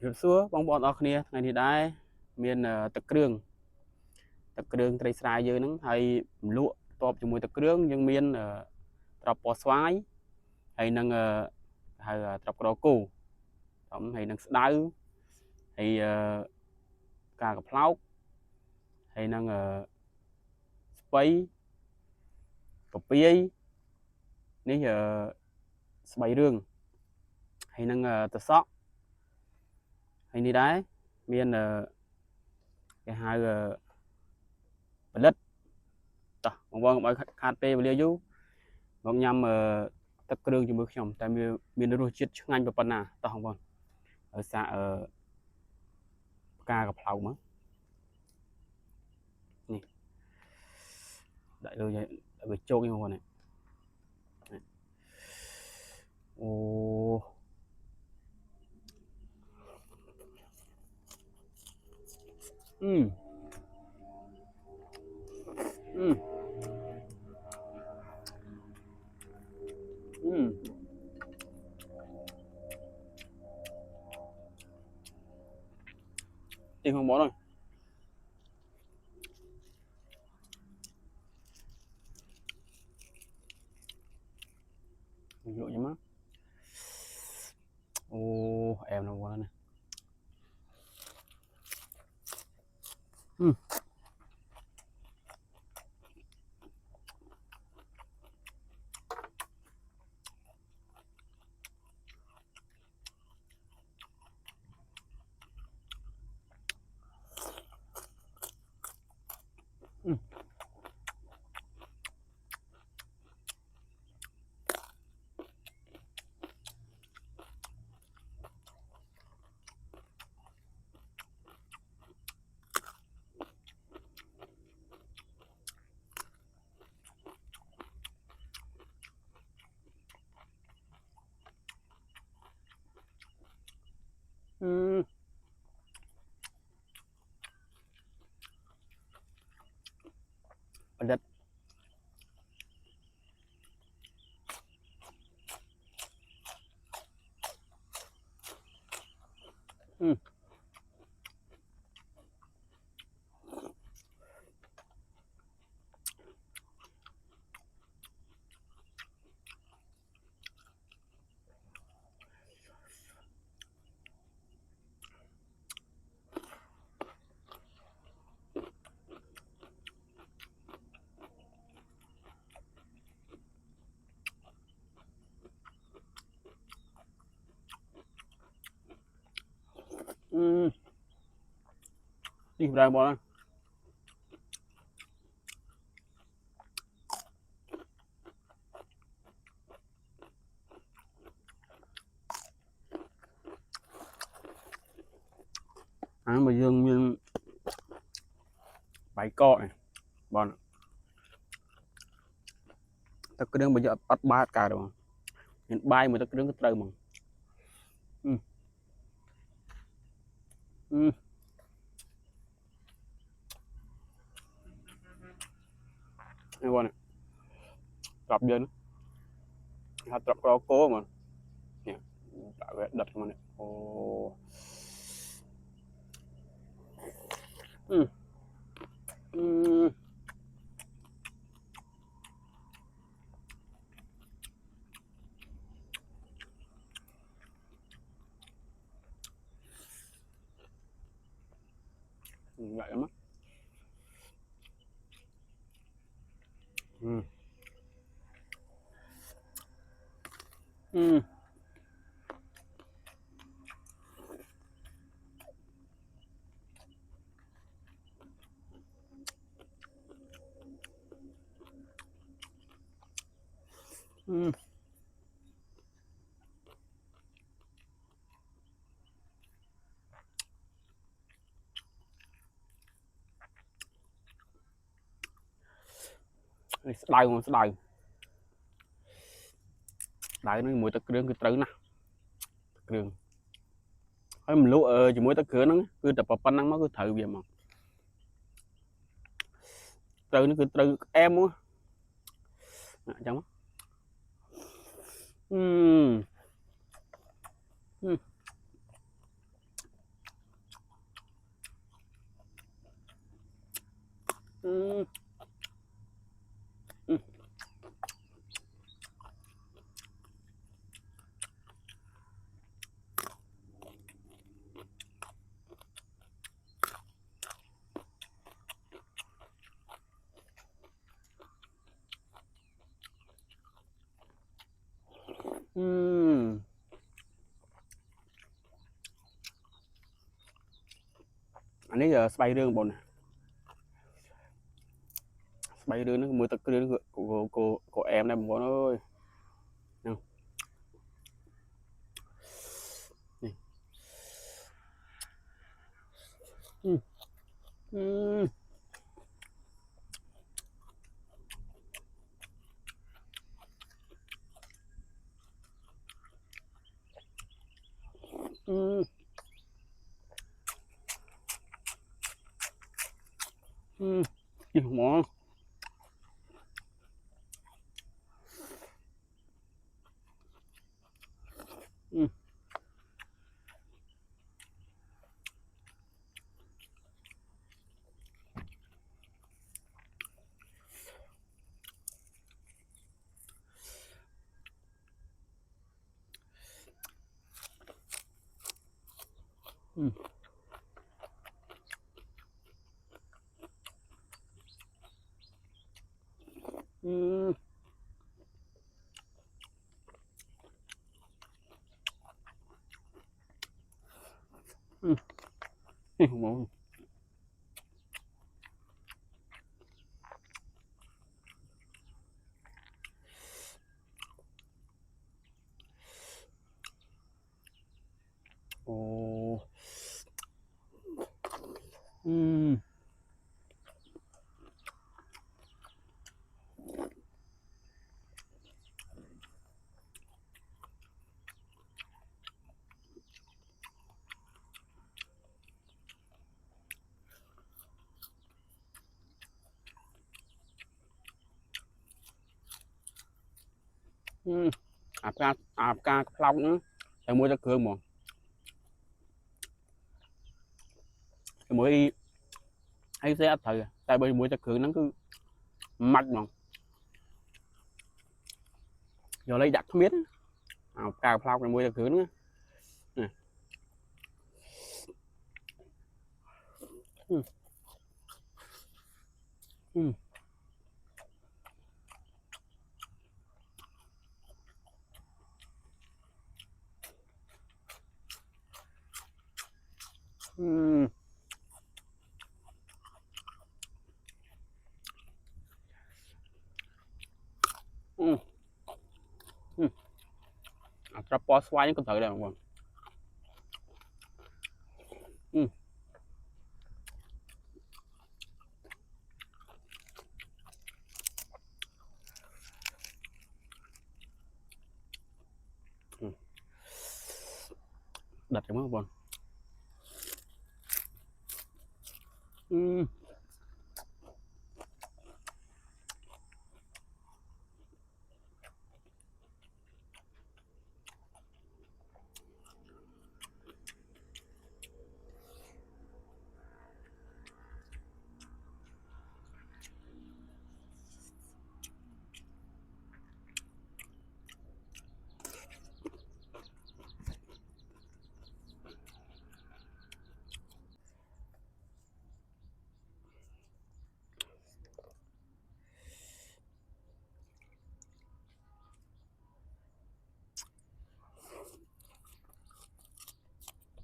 rượu xưa bong bọt ở kia ngày thì đai miền tật krương tây sài dưới nắng hay lụa top cho mùi tật krương nhưng miền trọc bò xoái hay năng hay trọc cỏ cù tổng hay năng đau hay cà cà pháo hay năng spay cà phê ní spay rương hay năng tật sóc hay ní đá miền cái hai bật lết bong bong bởi khát tê và liêu du ngọc nhằm tất cả đường cho bước nhom tại miền núi chết ngay bậc na tao không còn ở xa ở ca gặp pháo mà nè đại rồi vậy bị trôi như này ô ừ ừ ừ tiền không bỏ rồi dụ cho má ô em nó qua này ừ ừ ừ bật đất ừ ừ đi ra bỏ ra mà dương miền bảy cọ này bọn tất cả đường bây giờ bắt ba cả rồi hiện bay mà tất cả đường cái trời mà ừ ừ này bọn này gặp dân hạt trọc rau cố mà nè đặt mà này ô ừ ừ vậy lắm á ừ ừ ừ đài mà đài nó mùi tất cả đường cái trời nè đường ấy mình lúa chỉ mùi tất cả nó cứ tập vào pan năng nó cứ thử vậy mà trời nó cứ trời em á chẳng ừ ừ อันนี้จะสไปเรื่องบนสไปเรื่องนึกมือตะเกียงcủa em này bọn ơi nào này. Ừ. Ừ. Ừ. Ừ. Ngon. Ừ. Ừ. Ừ. Ừ. Ngon. Ồ. Ừ. Ừ. ạp ca long nữa em mua cho cơm mà em mới hay sẽ thử tại bởi mua cho cơm nó cứ mạch mà giờ lấy đặt không biết ạp ca long em mua cho cơm nữa nè. Ừ. Ừ. Ừ. Ừ. Ừ. Cho po xoay những con thử đây mọi người. Ừ. Ừ. Đặt cái món bọn. Ừ.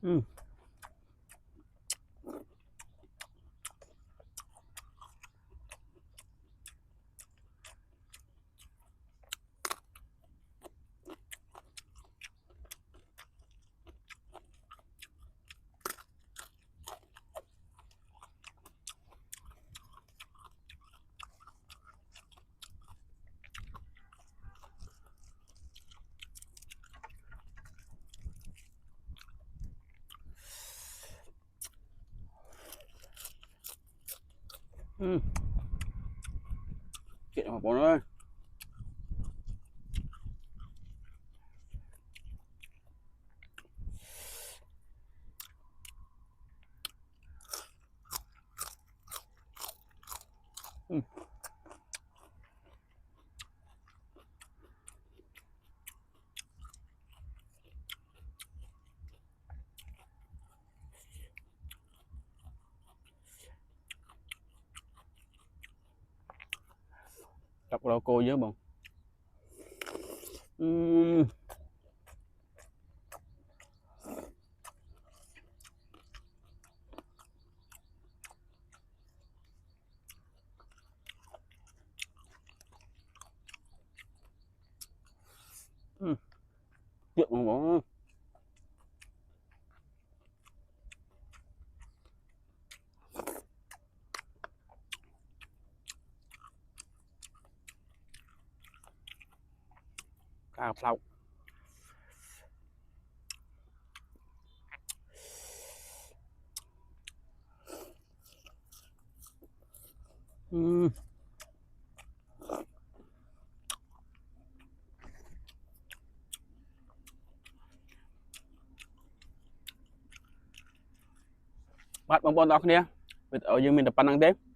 Ừ. Ừ. Chuyện mà bọn ơi. Ừ. Chọc rau cô với bọn. Ừ. ផ្លែផ្លោកបាទបងប្អូនទាំងអស់គ្នាវីដេអូយើងមានតែប៉ុណ្្នឹងទេ